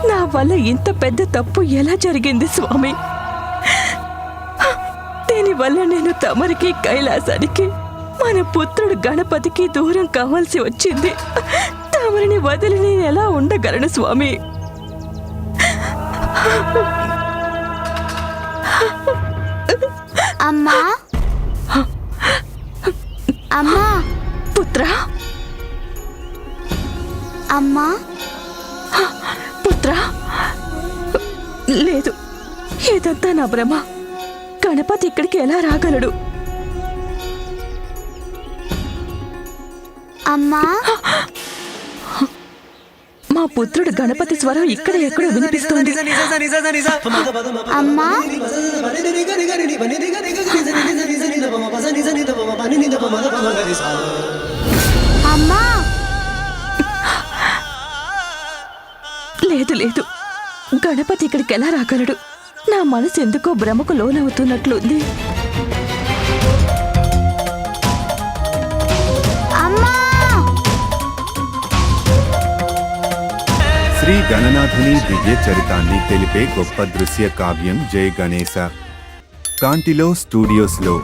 నా వల్ల ఇంత పెద్ద తప్పు ఎలా జరిగింది స్వామి? దీనివల్ల నేను తమరికి, కైలాసానికి, మన పుత్రుడు గణపతికి దూరం కావాల్సి వచ్చింది. తమరిని వదిలి నేను ఎలా ఉండగలను స్వామి? అమ్మా, అమ్మా, పుత్రా, అమ్మా, పుత్రా, లేదు, ఇదంతా నా భ్రమ. గణపతి ఇక్కడికి ఎలా రాగలడు? అమ్మా, మా పుత్రుడు గణపతి స్వరం ఇక్కడ ఎక్కడో వినిపిస్తోంది. అమ్మా, అమ్మా, లేదు లేదు, గణపతి ఇక్కడికి ఎలా రాగలడు? నా మనసు ఎందుకో భ్రమకు లోనవుతున్నట్లుంది. అమ్మా. శ్రీ గణనాథుని దివ్య చరితాన్ని తెలిపే గొప్ప దృశ్య కావ్యం జై గణేశ. కాంటిలో స్టూడియోస్లో